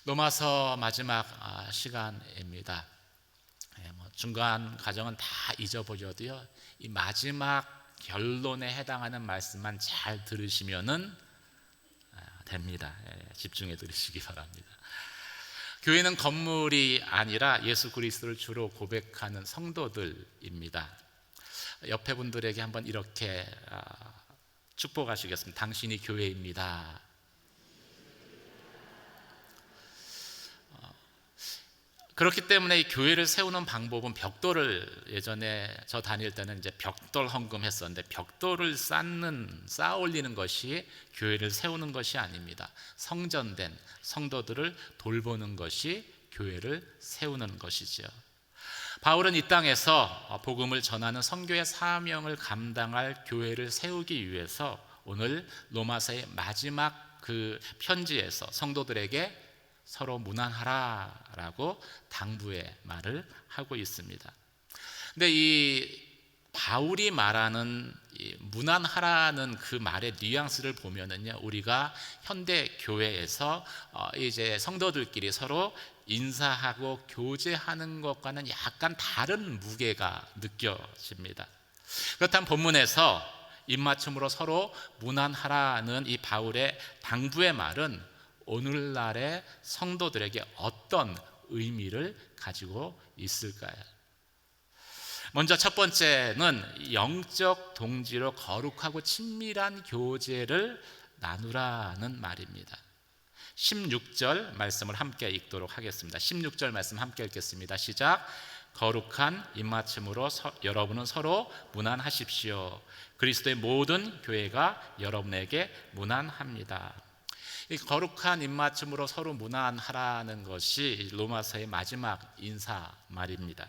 로마서 마지막 시간입니다. 중간 과정은 다 잊어버려도요, 이 마지막 결론에 해당하는 말씀만 잘 들으시면은 됩니다. 집중해 들으시기 바랍니다. 교회는 건물이 아니라 예수 그리스도를 주로 고백하는 성도들입니다. 옆에 분들에게 한번 이렇게 축복하시겠습니다. 당신이 교회입니다. 그렇기 때문에 이 교회를 세우는 방법은 벽돌을, 예전에 저 다닐 때는 이제 벽돌 헌금했었는데, 벽돌을 쌓아 올리는 것이 교회를 세우는 것이 아닙니다. 성전된 성도들을 돌보는 것이 교회를 세우는 것이죠. 바울은 이 땅에서 복음을 전하는 선교의 사명을 감당할 교회를 세우기 위해서 오늘 로마서의 마지막 그 편지에서 성도들에게 서로 무난하라라고 당부의 말을 하고 있습니다. 근데 이 바울이 말하는 이 무난하라는 그 말의 뉘앙스를 보면은요, 우리가 현대 교회에서 이제 성도들끼리 서로 인사하고 교제하는 것과는 약간 다른 무게가 느껴집니다. 그렇다면 본문에서 입맞춤으로 서로 무난하라는 이 바울의 당부의 말은 오늘날의 성도들에게 어떤 의미를 가지고 있을까요? 먼저 첫 번째는 영적 동지로 거룩하고 친밀한 교제를 나누라는 말입니다. 16절 말씀을 함께 읽도록 하겠습니다. 16절 말씀 함께 읽겠습니다. 시작. 거룩한 입맞춤으로 여러분은 서로 무난하십시오. 그리스도의 모든 교회가 여러분에게 무난합니다. 이 거룩한 입맞춤으로 서로 무난하라는 것이 로마서의 마지막 인사 말입니다.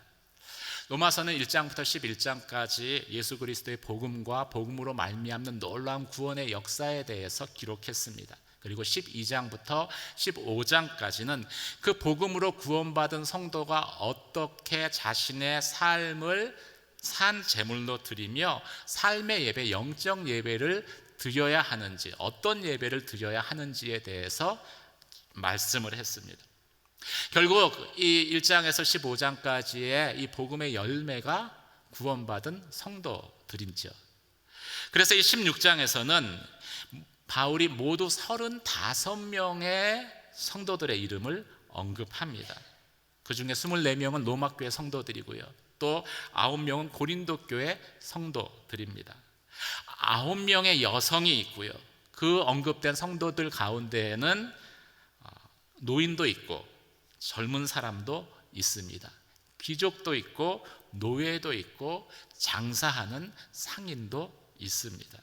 로마서는 1장부터 11장까지 예수 그리스도의 복음과 복음으로 말미암는 놀라운 구원의 역사에 대해서 기록했습니다. 그리고 12장부터 15장까지는 그 복음으로 구원받은 성도가 어떻게 자신의 삶을 산 제물로 드리며 삶의 예배, 영적 예배를 드려야 하는지, 어떤 예배를 드려야 하는지에 대해서 말씀을 했습니다. 결국 이 1장에서 15장까지의 이 복음의 열매가 구원받은 성도들이죠. 그래서 이 16장에서는 바울이 모두 35명의 성도들의 이름을 언급합니다. 그 중에 24명은 로마교회 성도들이고요, 또 9명은 고린도 교회 성도들입니다. 9명의 여성이 있고요, 그 언급된 성도들 가운데에는 노인도 있고 젊은 사람도 있습니다. 귀족도 있고 노예도 있고 장사하는 상인도 있습니다.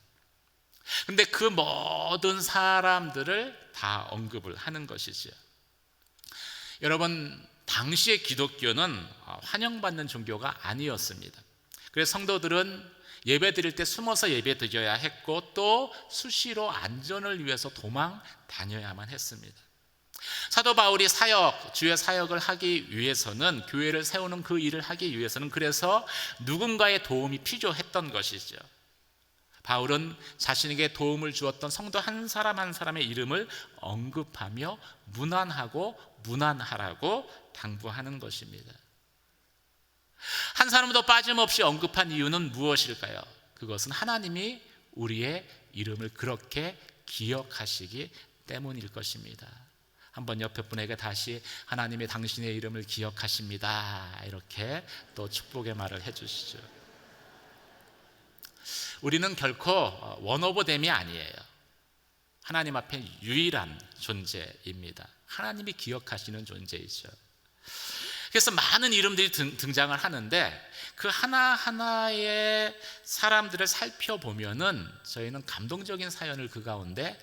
그런데 그 모든 사람들을 다 언급을 하는 것이죠. 여러분, 당시의 기독교는 환영받는 종교가 아니었습니다. 그래서 성도들은 예배 드릴 때 숨어서 예배 드려야 했고, 또 수시로 안전을 위해서 도망 다녀야만 했습니다. 사도 바울이 주의 사역을 하기 위해서는, 교회를 세우는 그 일을 하기 위해서는 그래서 누군가의 도움이 필요했던 것이죠. 바울은 자신에게 도움을 주었던 성도 한 사람 한 사람의 이름을 언급하며 무난하고 무난하라고 당부하는 것입니다. 한 사람도 빠짐없이 언급한 이유는 무엇일까요? 그것은 하나님이 우리의 이름을 그렇게 기억하시기 때문일 것입니다. 한번 옆에 분에게 다시 하나님이 당신의 이름을 기억하십니다, 이렇게 또 축복의 말을 해주시죠. 우리는 결코 원오버댐이 아니에요. 하나님 앞에 유일한 존재입니다. 하나님이 기억하시는 존재이죠. 그래서 많은 이름들이 등장을 하는데, 그 하나하나의 사람들을 살펴보면은 저희는 감동적인 사연을 그 가운데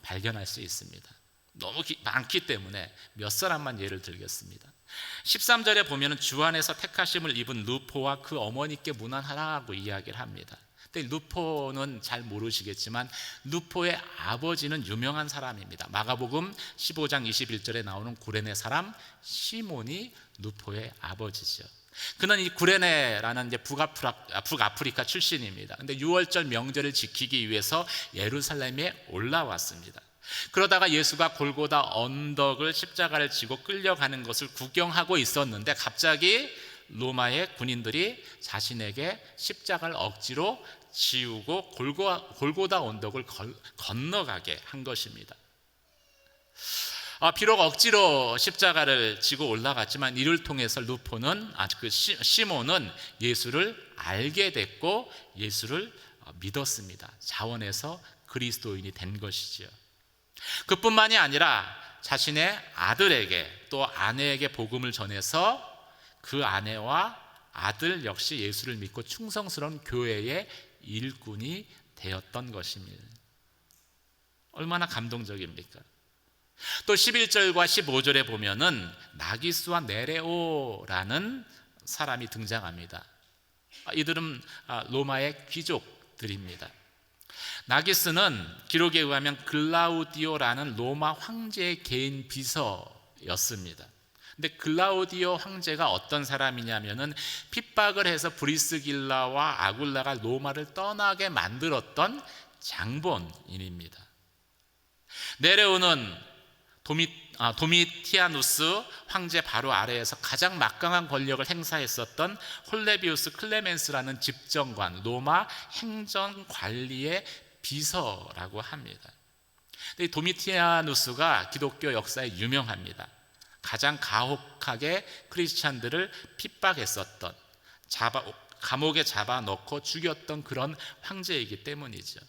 발견할 수 있습니다. 너무 많기 때문에 몇 사람만 예를 들겠습니다. 13절에 보면은 주 안에서 택하심을 입은 루포와 그 어머니께 무난하라고 이야기를 합니다. 근데 루포는 잘 모르시겠지만 루포의 아버지는 유명한 사람입니다. 마가복음 15장 21절에 나오는 구레네 사람 시몬이 루포의 아버지죠. 그는 이 구레네라는 이제 북아프리카 출신입니다. 근데 6월절 명절을 지키기 위해서 예루살렘에 올라왔습니다. 그러다가 예수가 골고다 언덕을 십자가를 지고 끌려가는 것을 구경하고 있었는데 갑자기 로마의 군인들이 자신에게 십자가를 억지로 지우고 골고다 언덕을 건너가게 한 것입니다. 비록 억지로 십자가를 지고 올라갔지만 이를 통해서 루포는 시몬은 예수를 알게 됐고 예수를 믿었습니다. 자원해서 그리스도인이 된 것이지요. 그뿐만이 아니라 자신의 아들에게 또 아내에게 복음을 전해서 그 아내와 아들 역시 예수를 믿고 충성스러운 교회의 일꾼이 되었던 것입니다. 얼마나 감동적입니까? 또 11절과 15절에 보면은 나기스와 네레오라는 사람이 등장합니다. 이들은 로마의 귀족들입니다. 나기스는 기록에 의하면 글라우디오라는 로마 황제의 개인 비서였습니다. 근데 글라우디오 황제가 어떤 사람이냐면은 핍박을 해서 브리스길라와 아굴라가 로마를 떠나게 만들었던 장본인입니다. 네레오는 도미티아누스 황제 바로 아래에서 가장 막강한 권력을 행사했었던 홀레비우스 클레멘스라는 집정관, 로마 행정관리의 비서라고 합니다. 이 도미티아누스가 기독교 역사에 유명합니다. 가장 가혹하게 크리스찬들을 핍박했었던, 감옥에 잡아넣고 죽였던 그런 황제이기 때문이죠.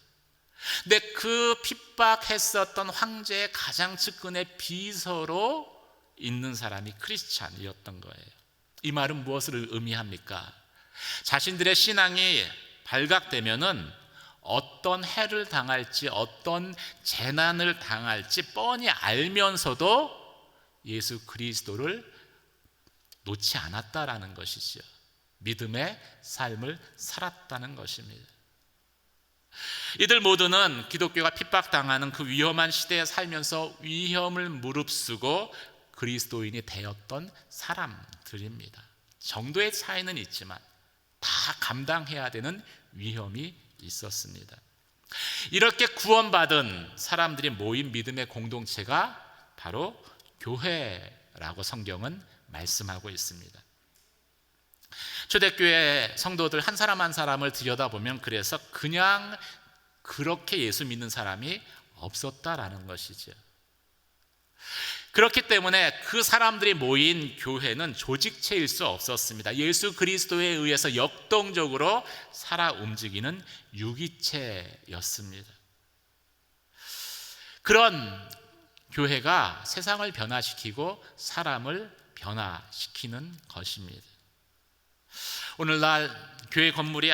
근데 그 핍박했었던 황제의 가장 측근의 비서로 있는 사람이 크리스찬이었던 거예요. 이 말은 무엇을 의미합니까? 자신들의 신앙이 발각되면은 어떤 해를 당할지, 어떤 재난을 당할지 뻔히 알면서도 예수 그리스도를 놓지 않았다라는 것이죠. 믿음의 삶을 살았다는 것입니다. 이들 모두는 기독교가 핍박당하는 그 위험한 시대에 살면서 위험을 무릅쓰고 그리스도인이 되었던 사람들입니다. 정도의 차이는 있지만 다 감당해야 되는 위험이 있었습니다. 이렇게 구원받은 사람들이 모인 믿음의 공동체가 바로 교회라고 성경은 말씀하고 있습니다. 초대교회 성도들 한 사람 한 사람을 들여다보면 그래서 그냥 그렇게 예수 믿는 사람이 없었다라는 것이죠. 그렇기 때문에 그 사람들이 모인 교회는 조직체일 수 없었습니다. 예수 그리스도에 의해서 역동적으로 살아 움직이는 유기체였습니다. 그런 교회가 세상을 변화시키고 사람을 변화시키는 것입니다. 오늘날 교회 건물이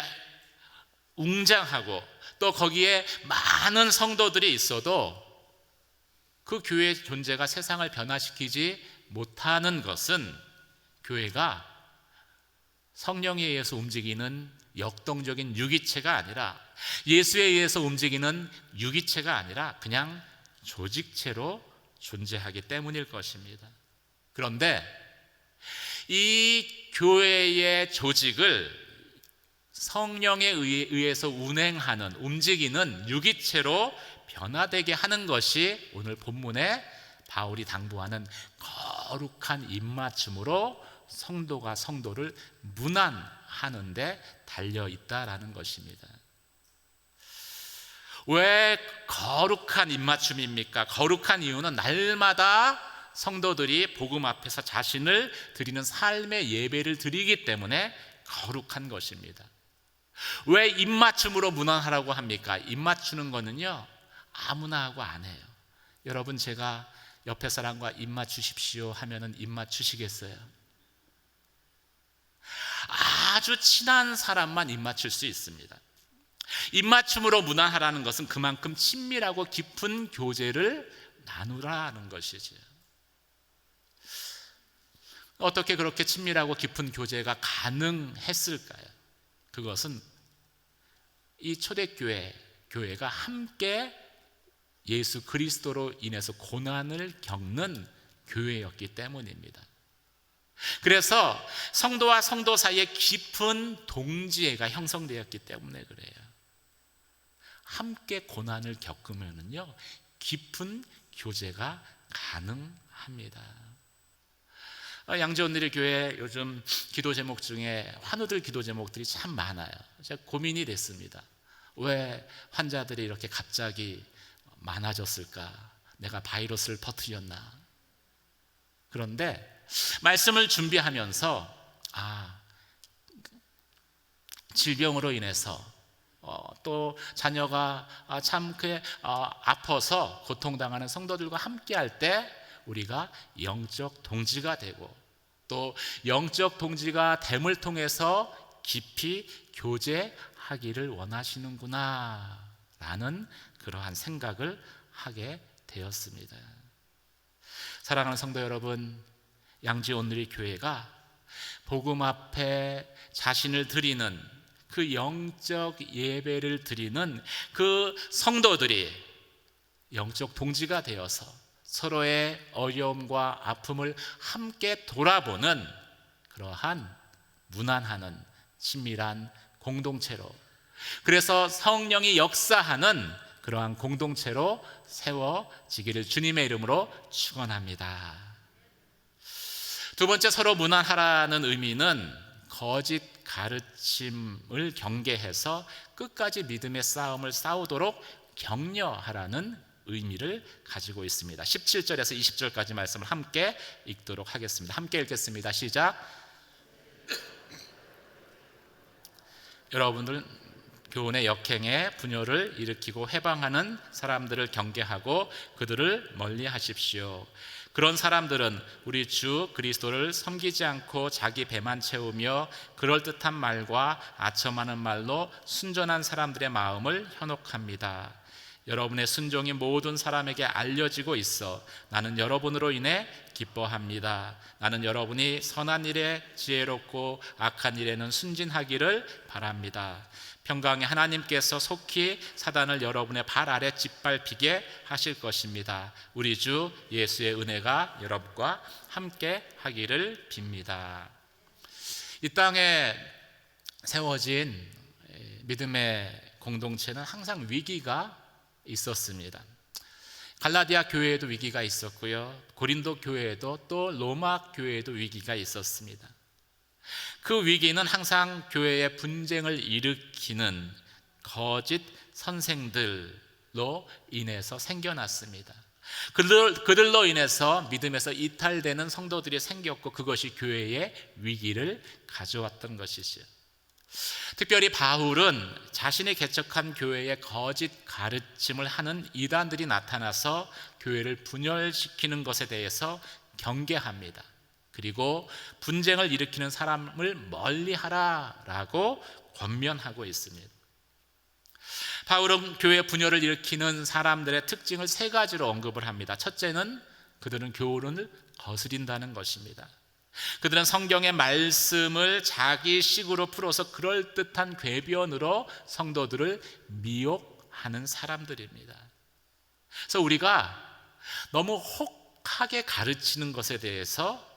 웅장하고 또 거기에 많은 성도들이 있어도 그 교회의 존재가 세상을 변화시키지 못하는 것은 교회가 성령에 의해서 움직이는 역동적인 유기체가 아니라, 예수에 의해서 움직이는 유기체가 아니라 그냥 조직체로 존재하기 때문일 것입니다. 그런데 이 교회의 조직을 성령에 의해서 운행하는, 움직이는 유기체로 변화되게 하는 것이 오늘 본문에 바울이 당부하는 거룩한 입맞춤으로 성도가 성도를 문안하는 데 달려있다라는 것입니다. 왜 거룩한 입맞춤입니까? 거룩한 이유는 날마다 성도들이 복음 앞에서 자신을 드리는 삶의 예배를 드리기 때문에 거룩한 것입니다. 왜 입맞춤으로 문안하라고 합니까? 입맞추는 거는요, 아무나 하고 안 해요. 여러분, 제가 옆에 사람과 입맞추십시오 하면은 입맞추시겠어요? 아주 친한 사람만 입맞출 수 있습니다. 입맞춤으로 문안하라는 것은 그만큼 친밀하고 깊은 교제를 나누라는 것이죠. 어떻게 그렇게 친밀하고 깊은 교제가 가능했을까요? 그것은 이 초대교회가 함께 예수 그리스도로 인해서 고난을 겪는 교회였기 때문입니다. 그래서 성도와 성도 사이에 깊은 동지애가 형성되었기 때문에 그래요. 함께 고난을 겪으면은요, 깊은 교제가 가능합니다. 양지온누리 교회 요즘 기도 제목 중에 환우들 기도 제목들이 참 많아요. 제가 고민이 됐습니다. 왜 환자들이 이렇게 갑자기 많아졌을까? 내가 바이러스를 터뜨렸나? 그런데 말씀을 준비하면서 질병으로 인해서 또 자녀가 참 아파서 고통당하는 성도들과 함께할 때 우리가 영적 동지가 되고 또 영적 동지가 됨을 통해서 깊이 교제하기를 원하시는구나 라는 그러한 생각을 하게 되었습니다. 사랑하는 성도 여러분, 양지온누리 교회가 복음 앞에 자신을 드리는 그 영적 예배를 드리는 그 성도들이 영적 동지가 되어서 서로의 어려움과 아픔을 함께 돌아보는 그러한 무난하는 친밀한 공동체로, 그래서 성령이 역사하는 그러한 공동체로 세워지기를 주님의 이름으로 축원합니다. 두 번째, 서로 무난하라는 의미는 거짓 가르침을 경계해서 끝까지 믿음의 싸움을 싸우도록 격려하라는 의미를 가지고 있습니다. 17절에서 20절까지 말씀을 함께 읽도록 하겠습니다. 함께 읽겠습니다. 시작. 여러분들 교훈의 역행에 분열을 일으키고 해방하는 사람들을 경계하고 그들을 멀리 하십시오. 그런 사람들은 우리 주 그리스도를 섬기지 않고 자기 배만 채우며 그럴듯한 말과 아첨하는 말로 순전한 사람들의 마음을 현혹합니다. 여러분의 순종이 모든 사람에게 알려지고 있어 나는 여러분으로 인해 기뻐합니다. 나는 여러분이 선한 일에 지혜롭고 악한 일에는 순진하기를 바랍니다. 평강의 하나님께서 속히 사단을 여러분의 발 아래 짓밟히게 하실 것입니다. 우리 주 예수의 은혜가 여러분과 함께 하기를 빕니다. 이 땅에 세워진 믿음의 공동체는 항상 위기가 있었습니다. 갈라디아 교회에도 위기가 있었고요, 고린도 교회에도 또 로마 교회에도 위기가 있었습니다. 그 위기는 항상 교회의 분쟁을 일으키는 거짓 선생들로 인해서 생겨났습니다. 그들로 인해서 믿음에서 이탈되는 성도들이 생겼고 그것이 교회의 위기를 가져왔던 것이죠. 특별히 바울은 자신이 개척한 교회에 거짓 가르침을 하는 이단들이 나타나서 교회를 분열시키는 것에 대해서 경계합니다. 그리고 분쟁을 일으키는 사람을 멀리하라라고 권면하고 있습니다. 바울은 교회 분열을 일으키는 사람들의 특징을 세 가지로 언급을 합니다. 첫째는 그들은 교훈을 거스린다는 것입니다. 그들은 성경의 말씀을 자기 식으로 풀어서 그럴듯한 궤변으로 성도들을 미혹하는 사람들입니다. 그래서 우리가 너무 혹하게 가르치는 것에 대해서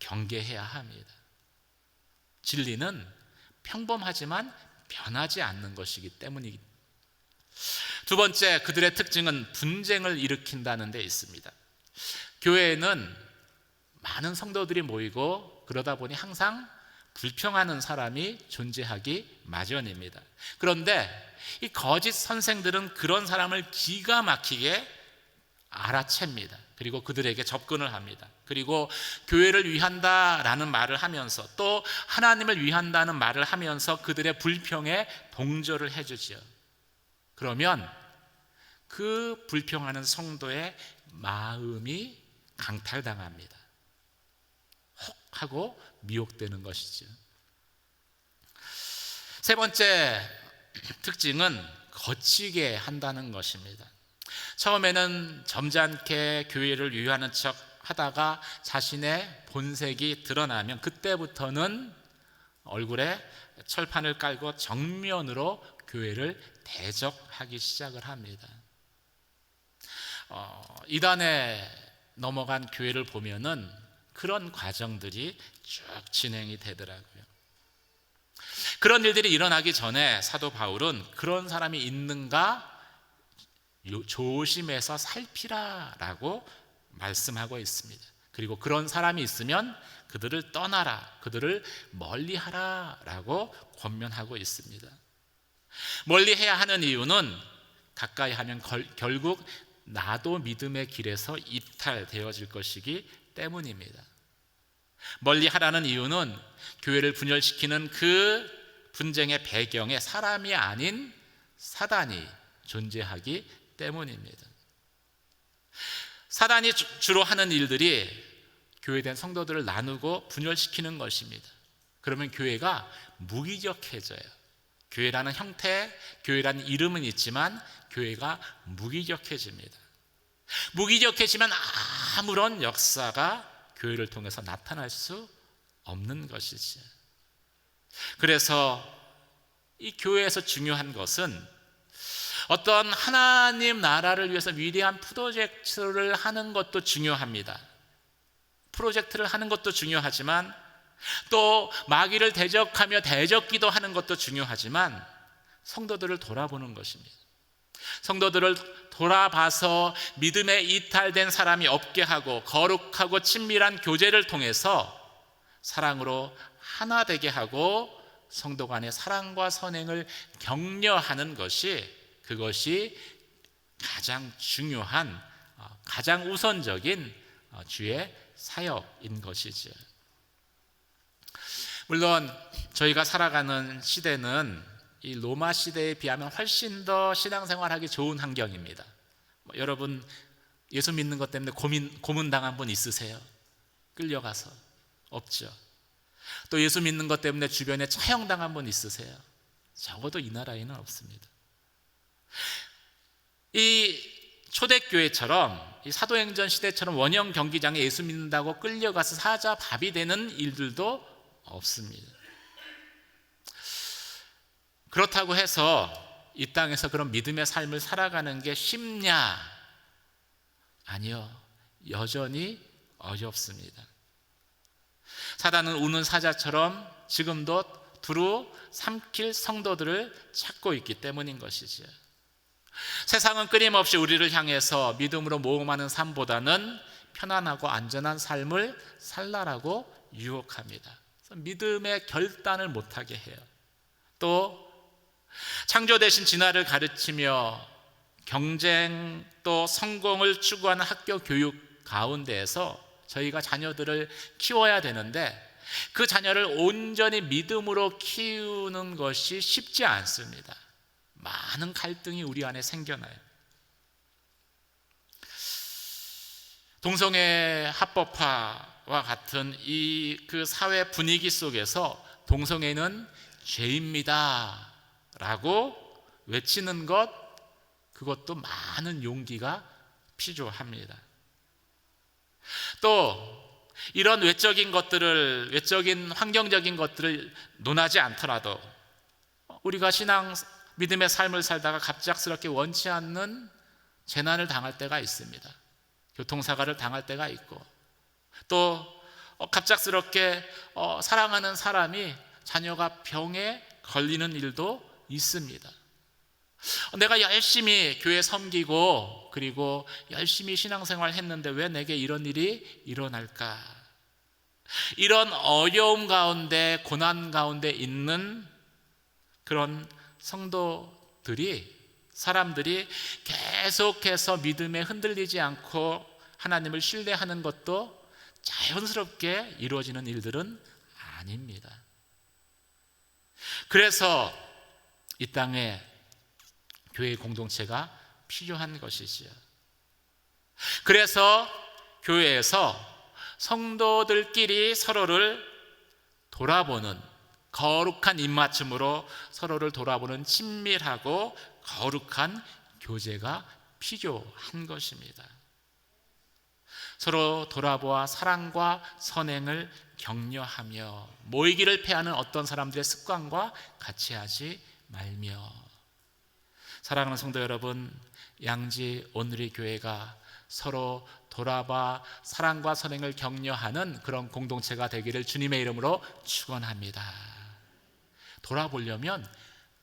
경계해야 합니다. 진리는 평범하지만 변하지 않는 것이기 때문입니다. 두 번째, 그들의 특징은 분쟁을 일으킨다는 데 있습니다. 교회에는 많은 성도들이 모이고 그러다 보니 항상 불평하는 사람이 존재하기 마련입니다. 그런데 이 거짓 선생들은 그런 사람을 기가 막히게 알아챕니다. 그리고 그들에게 접근을 합니다. 그리고 교회를 위한다라는 말을 하면서 또 하나님을 위한다는 말을 하면서 그들의 불평에 동조를 해주죠. 그러면 그 불평하는 성도의 마음이 강탈당합니다. 혹하고 미혹되는 것이죠. 세 번째 특징은 거치게 한다는 것입니다. 처음에는 점잖게 교회를 위하는 척 하다가 자신의 본색이 드러나면 그때부터는 얼굴에 철판을 깔고 정면으로 교회를 대적하기 시작을 합니다. 이단에 넘어간 교회를 보면은 그런 과정들이 쭉 진행이 되더라고요. 그런 일들이 일어나기 전에 사도 바울은 그런 사람이 있는가 조심해서 살피라라고 말씀하고 있습니다. 그리고 그런 사람이 있으면 그들을 떠나라, 그들을 멀리하라라고 권면하고 있습니다. 멀리해야 하는 이유는 가까이 하면 결국 나도 믿음의 길에서 이탈되어질 것이기 때문입니다. 멀리하라는 이유는 교회를 분열시키는 그 분쟁의 배경에 사람이 아닌 사단이 존재하기 때문입니다. 사단이 주로 하는 일들이 교회된 성도들을 나누고 분열시키는 것입니다. 그러면 교회가 무기력해져요. 교회라는 형태, 교회라는 이름은 있지만 교회가 무기력해집니다. 무기력해지면 아무런 역사가 교회를 통해서 나타날 수 없는 것이지. 그래서 이 교회에서 중요한 것은 어떤 하나님 나라를 위해서 위대한 프로젝트를 하는 것도 중요합니다. 프로젝트를 하는 것도 중요하지만 또 마귀를 대적하며 대적기도 하는 것도 중요하지만 성도들을 돌아보는 것입니다. 성도들을 돌아봐서 믿음에 이탈된 사람이 없게 하고 거룩하고 친밀한 교제를 통해서 사랑으로 하나 되게 하고 성도 간의 사랑과 선행을 격려하는 그것이 가장 중요한, 가장 우선적인 주의 사역인 것이죠. 물론 저희가 살아가는 시대는 이 로마 시대에 비하면 훨씬 더 신앙생활하기 좋은 환경입니다. 여러분 예수 믿는 것 때문에 고문당한 분 있으세요? 끌려가서? 없죠. 또 예수 믿는 것 때문에 주변에 처형당한 분 있으세요? 적어도 이 나라에는 없습니다. 이 초대교회처럼 이 사도행전 시대처럼 원형 경기장에 예수 믿는다고 끌려가서 사자밥이 되는 일들도 없습니다. 그렇다고 해서 이 땅에서 그런 믿음의 삶을 살아가는 게 쉽냐? 아니요. 여전히 어렵습니다. 사단은 우는 사자처럼 지금도 두루 삼킬 성도들을 찾고 있기 때문인 것이죠. 세상은 끊임없이 우리를 향해서 믿음으로 모험하는 삶보다는 편안하고 안전한 삶을 살라라고 유혹합니다. 믿음의 결단을 못하게 해요. 또 창조 대신 진화를 가르치며 경쟁 또 성공을 추구하는 학교 교육 가운데에서 저희가 자녀들을 키워야 되는데 그 자녀를 온전히 믿음으로 키우는 것이 쉽지 않습니다. 많은 갈등이 우리 안에 생겨나요. 동성애 합법화와 같은 그 사회 분위기 속에서 동성애는 죄입니다 라고 외치는 그것도 많은 용기가 필요합니다. 또 이런 외적인 환경적인 것들을 논하지 않더라도 우리가 믿음의 삶을 살다가 갑작스럽게 원치 않는 재난을 당할 때가 있습니다. 교통사고를 당할 때가 있고 또 갑작스럽게 사랑하는 사람이 자녀가 병에 걸리는 일도 있습니다. 내가 열심히 교회 섬기고 그리고 열심히 신앙생활 했는데 왜 내게 이런 일이 일어날까? 이런 어려움 가운데 고난 가운데 있는 그런 사람들이 계속해서 믿음에 흔들리지 않고 하나님을 신뢰하는 것도 자연스럽게 이루어지는 일들은 아닙니다. 그래서 이 땅에 교회 공동체가 필요한 것이지요. 그래서 교회에서 성도들끼리 서로를 돌아보는 거룩한 입맞춤으로 서로를 돌아보는 친밀하고 거룩한 교제가 필요한 것입니다. 서로 돌아보아 사랑과 선행을 격려하며 모이기를 패하는 어떤 사람들의 습관과 같이 하지 말며. 사랑하는 성도 여러분, 양지 오늘의 교회가 서로 돌아봐 사랑과 선행을 격려하는 그런 공동체가 되기를 주님의 이름으로 축원합니다. 돌아보려면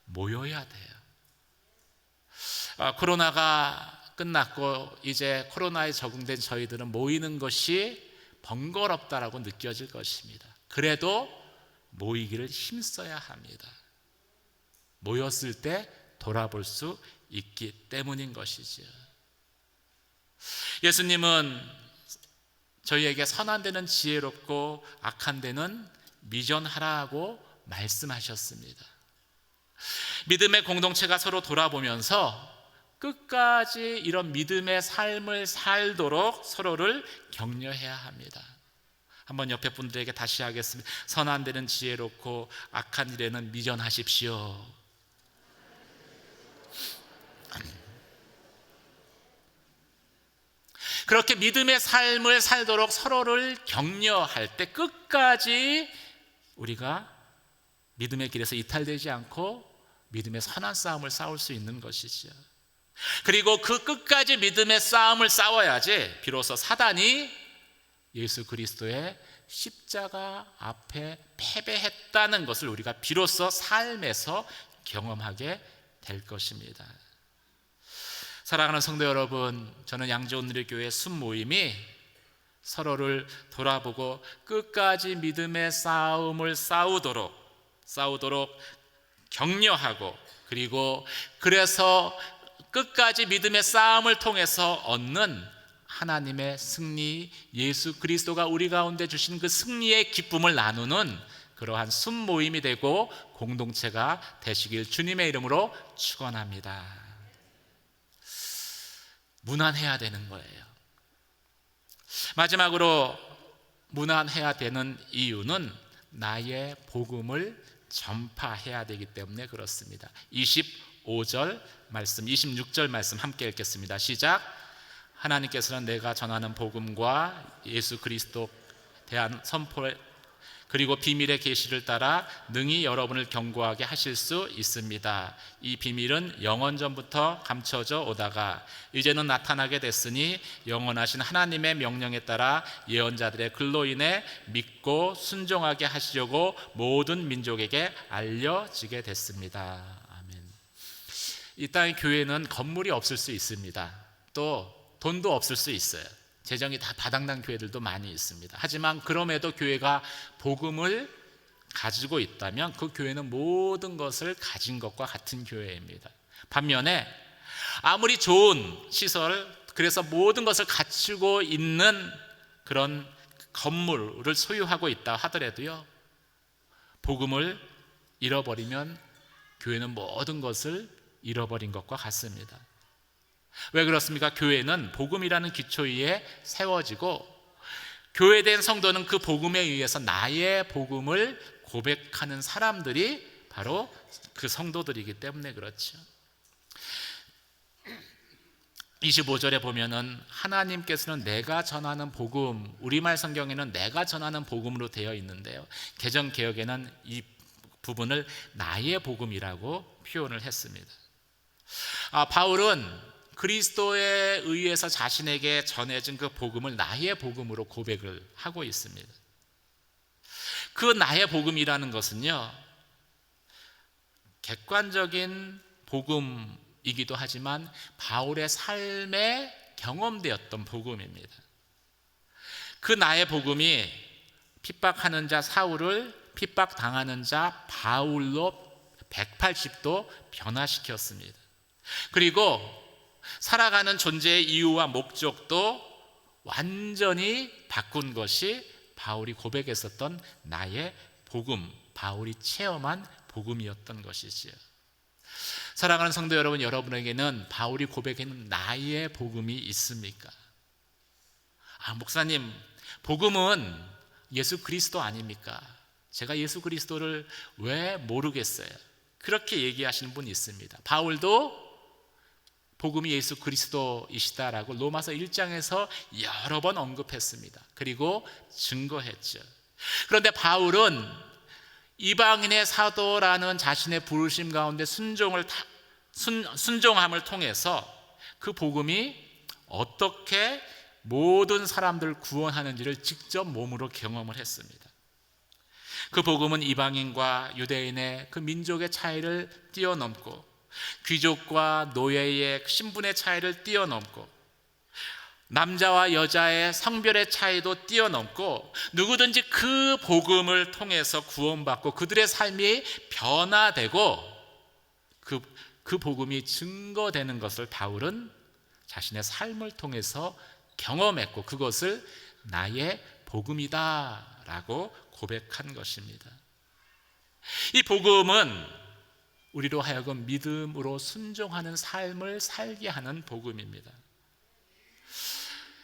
모여야 돼요. 코로나가 끝났고 이제 코로나에 적응된 저희들은 모이는 것이 번거롭다라고 느껴질 것입니다. 그래도 모이기를 힘써야 합니다. 모였을 때 돌아볼 수 있기 때문인 것이죠. 예수님은 저희에게 선한 데는 지혜롭고 악한 데는 미련하라고 말씀하셨습니다. 믿음의 공동체가 서로 돌아보면서 끝까지 이런 믿음의 삶을 살도록 서로를 격려해야 합니다. 한번 옆에 분들에게 다시 하겠습니다. 선한 데는 지혜롭고 악한 일에는 미련하십시오. 그렇게 믿음의 삶을 살도록 서로를 격려할 때 끝까지 우리가 믿음의 길에서 이탈되지 않고 믿음의 선한 싸움을 싸울 수 있는 것이죠. 그리고 그 끝까지 믿음의 싸움을 싸워야지 비로소 사단이 예수 그리스도의 십자가 앞에 패배했다는 것을 우리가 비로소 삶에서 경험하게 될 것입니다. 사랑하는 성도 여러분, 저는 양재온누리교회 순모임이 서로를 돌아보고 끝까지 믿음의 싸움을 싸우도록 격려하고, 그리고 그래서 끝까지 믿음의 싸움을 통해서 얻는 하나님의 승리, 예수 그리스도가 우리 가운데 주신 그 승리의 기쁨을 나누는 그러한 순모임이 되고 공동체가 되시길 주님의 이름으로 축원합니다. 무난해야 되는 거예요. 마지막으로 무난해야 되는 이유는 나의 복음을 전파해야 되기 때문에 그렇습니다. 25절 말씀, 26절 말씀 함께 읽겠습니다. 시작. 하나님께서는 내가 전하는 복음과 예수 그리스도에 대한 선포 그리고 비밀의 계시를 따라 능히 여러분을 견고하게 하실 수 있습니다. 이 비밀은 영원전부터 감춰져 오다가 이제는 나타나게 됐으니 영원하신 하나님의 명령에 따라 예언자들의 글로 인해 믿고 순종하게 하시려고 모든 민족에게 알려지게 됐습니다. 아멘. 이 땅의 교회는 건물이 없을 수 있습니다. 또 돈도 없을 수 있어요. 재정이 다 바닥난 교회들도 많이 있습니다. 하지만 그럼에도 교회가 복음을 가지고 있다면 그 교회는 모든 것을 가진 것과 같은 교회입니다. 반면에 아무리 좋은 시설, 그래서 모든 것을 갖추고 있는 그런 건물을 소유하고 있다 하더라도요, 복음을 잃어버리면 교회는 모든 것을 잃어버린 것과 같습니다. 왜 그렇습니까? 교회는 복음이라는 기초 위에 세워지고 교회된 성도는 그 복음에 의해서 나의 복음을 고백하는 사람들이 바로 그 성도들이기 때문에 그렇죠. 25절에 보면은 하나님께서는 내가 전하는 복음, 우리말 성경에는 내가 전하는 복음으로 되어 있는데요, 개정 개역에는 이 부분을 나의 복음이라고 표현을 했습니다. 바울은 그리스도에 의해서 자신에게 전해진 그 복음을 나의 복음으로 고백을 하고 있습니다. 그 나의 복음이라는 것은요, 객관적인 복음이기도 하지만 바울의 삶에 경험되었던 복음입니다. 그 나의 복음이 핍박하는 자 사울을 핍박당하는 자 바울로 180도 변화시켰습니다. 그리고 살아가는 존재의 이유와 목적도 완전히 바꾼 것이 바울이 고백했었던 나의 복음, 바울이 체험한 복음이었던 것이지요. 사랑하는 성도 여러분, 여러분에게는 바울이 고백한 나의 복음이 있습니까? 목사님, 복음은 예수 그리스도 아닙니까? 제가 예수 그리스도를 왜 모르겠어요? 그렇게 얘기하시는 분이 있습니다. 바울도 복음이 예수 그리스도이시다라고 로마서 1장에서 여러 번 언급했습니다. 그리고 증거했죠. 그런데 바울은 이방인의 사도라는 자신의 부르심 가운데 순종함을 통해서 그 복음이 어떻게 모든 사람들을 구원하는지를 직접 몸으로 경험을 했습니다. 그 복음은 이방인과 유대인의 그 민족의 차이를 뛰어넘고 귀족과 노예의 신분의 차이를 뛰어넘고 남자와 여자의 성별의 차이도 뛰어넘고 누구든지 그 복음을 통해서 구원받고 그들의 삶이 변화되고 그 복음이 증거되는 것을 바울은 자신의 삶을 통해서 경험했고 그것을 나의 복음이다 라고 고백한 것입니다. 이 복음은 우리로 하여금 믿음으로 순종하는 삶을 살게 하는 복음입니다.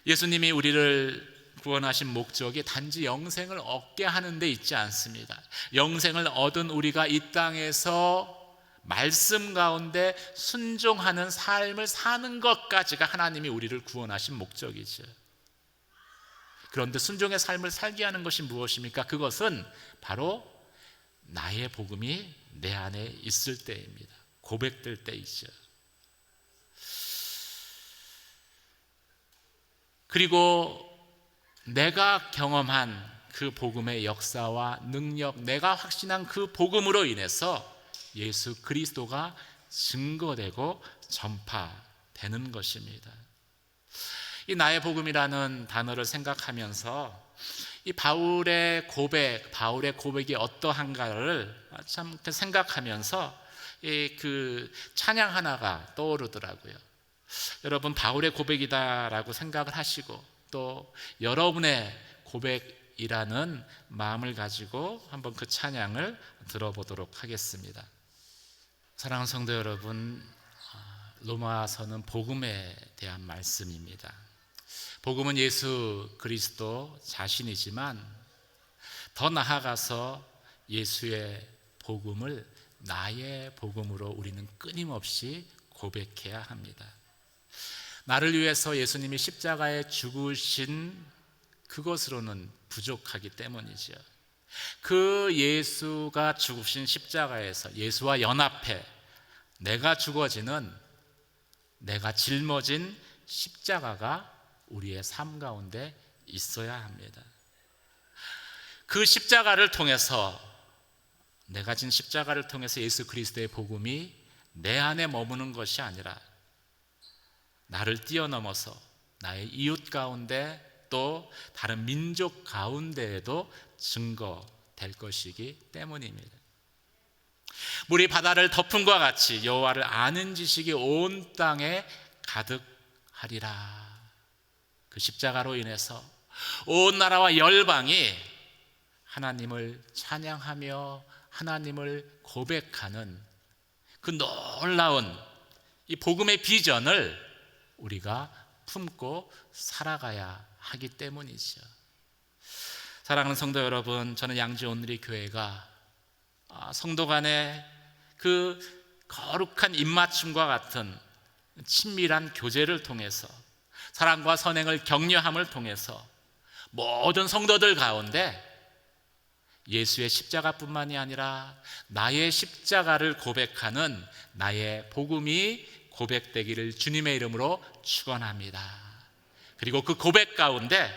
예수님이 우리를 구원하신 목적이 단지 영생을 얻게 하는 데 있지 않습니다. 영생을 얻은 우리가 이 땅에서 말씀 가운데 순종하는 삶을 사는 것까지가 하나님이 우리를 구원하신 목적이죠. 그런데 순종의 삶을 살게 하는 것이 무엇입니까? 그것은 바로 나의 복음이 내 안에 있을 때입니다. 고백될 때이죠. 그리고 내가 경험한 그 복음의 역사와 능력, 내가 확신한 그 복음으로 인해서 예수 그리스도가 증거되고 전파되는 것입니다. 이 나의 복음이라는 단어를 생각하면서 이 바울의 고백이 어떠한가를 참 생각하면서 그 찬양 하나가 떠오르더라고요. 여러분, 바울의 고백이다라고 생각을 하시고 또 여러분의 고백이라는 마음을 가지고 한번 그 찬양을 들어보도록 하겠습니다. 사랑하는 성도 여러분, 로마서는 복음에 대한 말씀입니다. 복음은 예수 그리스도 자신이지만 더 나아가서 예수의 복음을 나의 복음으로 우리는 끊임없이 고백해야 합니다. 나를 위해서 예수님이 십자가에 죽으신 그것으로는 부족하기 때문이죠. 그 예수가 죽으신 십자가에서 예수와 연합해 내가 죽어지는, 내가 짊어진 십자가가 우리의 삶 가운데 있어야 합니다. 그 십자가를 통해서, 내가 진 십자가를 통해서 예수 그리스도의 복음이 내 안에 머무는 것이 아니라 나를 뛰어넘어서 나의 이웃 가운데 또 다른 민족 가운데에도 증거될 것이기 때문입니다. 물이 바다를 덮음과 같이 여호와를 아는 지식이 온 땅에 가득하리라. 그 십자가로 인해서 온 나라와 열방이 하나님을 찬양하며 하나님을 고백하는 그 놀라운 이 복음의 비전을 우리가 품고 살아가야 하기 때문이죠. 사랑하는 성도 여러분, 저는 양지 온누리 교회가 성도 간의 그 거룩한 입맞춤과 같은 친밀한 교제를 통해서, 사랑과 선행을 격려함을 통해서 모든 성도들 가운데 예수의 십자가뿐만이 아니라 나의 십자가를 고백하는 나의 복음이 고백되기를 주님의 이름으로 축원합니다. 그리고 그 고백 가운데,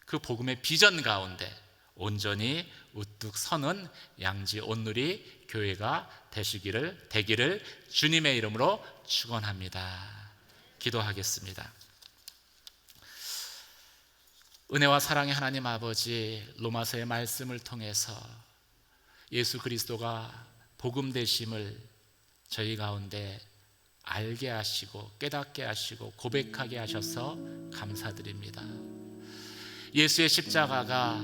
그 복음의 비전 가운데 온전히 우뚝 서는 양지 온누리 교회가 되기를 주님의 이름으로 축원합니다. 기도하겠습니다. 은혜와 사랑의 하나님 아버지, 로마서의 말씀을 통해서 예수 그리스도가 복음 되심을 저희 가운데 알게 하시고 깨닫게 하시고 고백하게 하셔서 감사드립니다. 예수의 십자가가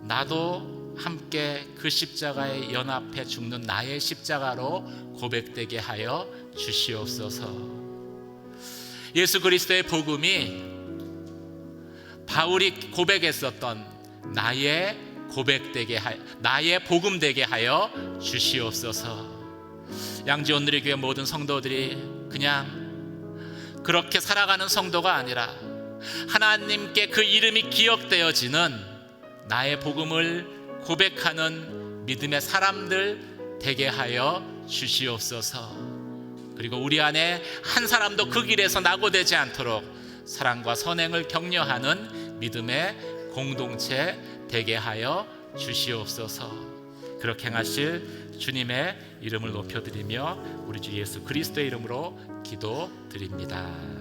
나도 함께 그 십자가에 연합해 죽는 나의 십자가로 고백되게 하여 주시옵소서. 예수 그리스도의 복음이 바울이 고백했었던 나의 나의 복음 되게 하여 주시옵소서. 양지 온누리 교회 모든 성도들이 그냥 그렇게 살아가는 성도가 아니라 하나님께 그 이름이 기억되어지는 나의 복음을 고백하는 믿음의 사람들 되게 하여 주시옵소서. 그리고 우리 안에 한 사람도 그 길에서 낙오되지 않도록 사랑과 선행을 격려하는 믿음의 공동체 되게 하여 주시옵소서. 그렇게 행하실 주님의 이름을 높여드리며 우리 주 예수 그리스도의 이름으로 기도드립니다.